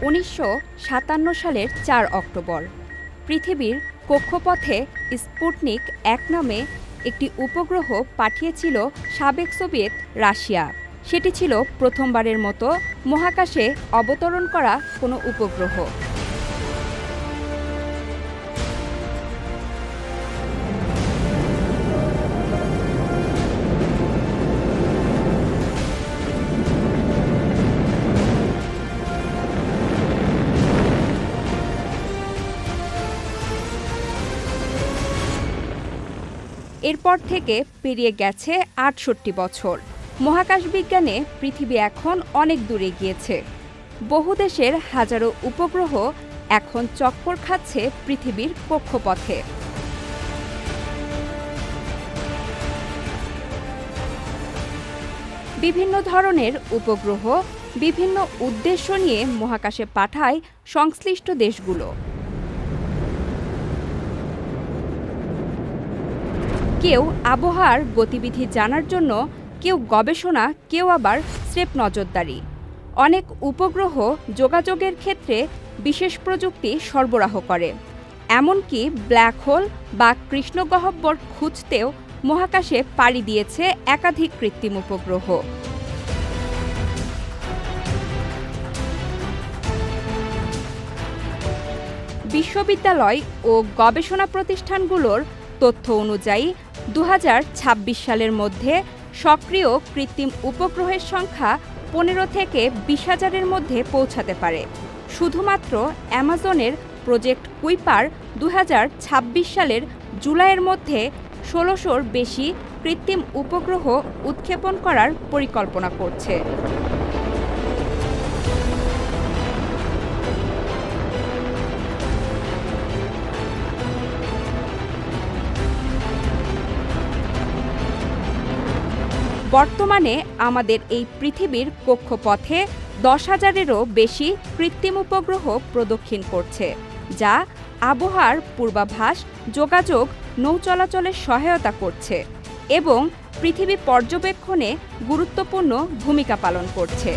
1957 সালের 4 অক্টোবর পৃথিবীর কক্ষপথে স্পুটনিক 1 নামে একটি উপগ্রহ পাঠিয়েছিল সাবেক সোভিয়েত রাশিয়া। সেটি ছিল প্রথমবারের মতো মহাকাশে অবতরণ করা কোনো উপগ্রহ। এরপর থেকে পেরিয়ে গেছে ৬৮ বছর। মহাকাশ বিজ্ঞানে পৃথিবী এখন অনেক দূরে গিয়েছে। বহু দেশের হাজারো উপগ্রহ এখন চক্কর খাচ্ছে পৃথিবীর কক্ষপথে। বিভিন্ন ধরনের উপগ্রহ বিভিন্ন উদ্দেশ্য নিয়ে মহাকাশে পাঠায় সংশ্লিষ্ট দেশগুলো। কেউ আবহাওয়ার গতিবিধি জানার জন্য, কেউ গবেষণা, কেউ আবার স্রেফ নজরদারি। অনেক উপগ্রহ যোগাযোগের ক্ষেত্রে বিশেষ প্রযুক্তি সরবরাহ করে। এমনকি ব্ল্যাক হোল বা কৃষ্ণগহ্বর খুঁজতেও মহাকাশে পাড়ি দিয়েছে একাধিক কৃত্রিম উপগ্রহ। বিশ্ববিদ্যালয় ও গবেষণা প্রতিষ্ঠানগুলোর তথ্য অনুযায়ী ২০২৬ সালের মধ্যে সক্রিয় কৃত্রিম উপগ্রহের সংখ্যা ১৫ থেকে ২০,০০০-এর মধ্যে পৌঁছাতে পারে। শুধুমাত্র অ্যামাজনের প্রজেক্ট কুইপার ২০২৬ সালের জুলাইয়ের মধ্যে ১৬০০-র বেশি কৃত্রিম উপগ্রহ উৎক্ষেপণ করার পরিকল্পনা করছে। বর্তমানে আমাদের এই পৃথিবীর কক্ষপথে ১০,০০০-এরও বেশি কৃত্রিম উপগ্রহ প্রদক্ষিণ করছে, যা আবহাওয়ার পূর্বাভাস, যোগাযোগ, নৌ চলাচলের সহায়তা করছে এবং পৃথিবী পর্যবেক্ষণে গুরুত্বপূর্ণ ভূমিকা পালন করছে।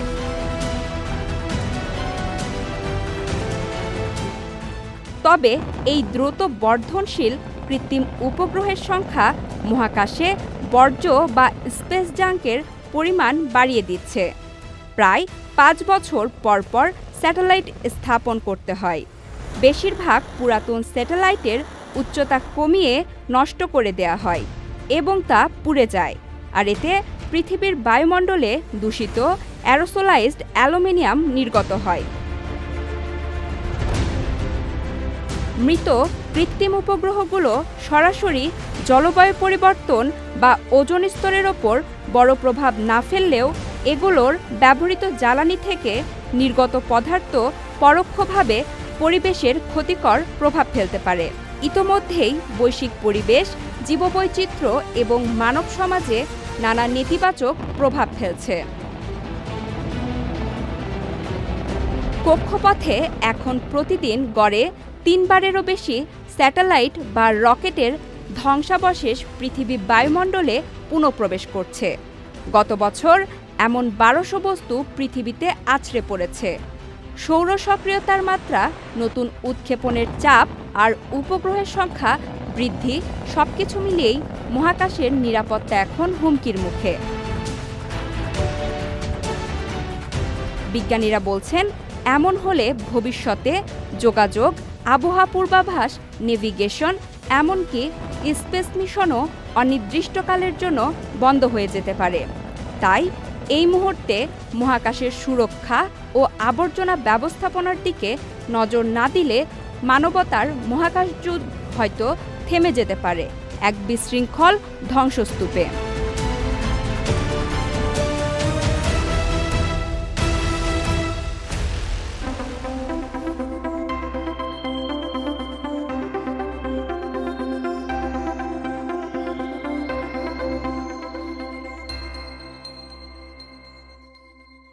তবে এই দ্রুত বর্ধনশীল কৃত্রিম উপগ্রহের সংখ্যা মহাকাশে বর্জ্য বা স্পেস জাঙ্কের পরিমাণ বাড়িয়ে দিচ্ছে। প্রায় ৫ বছর পর পর স্যাটেলাইট স্থাপন করতে হয়। বেশিরভাগ পুরাতন স্যাটেলাইটের উচ্চতা কমিয়ে নষ্ট করে দেয়া হয় এবং তা পুড়ে যায়, আর এতে পৃথিবীর বায়ুমণ্ডলে দূষিত অ্যারোসোলাইজড অ্যালুমিনিয়াম নির্গত হয়। মৃত কৃত্রিম উপগ্রহগুলো সরাসরি জলবায়ু পরিবর্তন বা ওজোন স্তরের ওপর বড় প্রভাব না ফেললেও এগুলোর ব্যবহৃত জ্বালানি থেকে নির্গত পদার্থ পরোক্ষভাবে পরিবেশের ক্ষতিকর প্রভাব ফেলতে পারে। ইতোমধ্যেই বৈশ্বিক পরিবেশ, জীববৈচিত্র্য এবং মানব সমাজে নানা নেতিবাচক প্রভাব ফেলছে। কক্ষপথে এখন প্রতিদিন গড়ে ৩ বারেরও বেশি স্যাটেলাইট বা রকেটের ধ্বংসাবশেষ পৃথিবী বায়ুমণ্ডলে পুনঃপ্রবেশ করছে। গত বছর এমন ১২০০ বস্তু পৃথিবীতে আছড়ে পড়েছে। সৌর সক্রিয়তার মাত্রা, নতুন উৎক্ষেপণের চাপ আর উপগ্রহের সংখ্যা বৃদ্ধি সবকিছু মিলিয়েই মহাকাশের নিরাপত্তা এখন হুমকির মুখে। বিজ্ঞানীরা বলছেন, এমন হলে ভবিষ্যতে যোগাযোগ, আবহাওয়া পূর্বাভাস, নেভিগেশন, এমনকি স্পেস মিশনও অনির্দিষ্টকালের জন্য বন্ধ হয়ে যেতে পারে। তাই এই মুহূর্তে মহাকাশের সুরক্ষা ও আবর্জনা ব্যবস্থাপনার দিকে নজর না দিলে মানবতার মহাকাশ যুগ হয়তো থেমে যেতে পারে এক বিশৃঙ্খল ধ্বংসস্তূপে।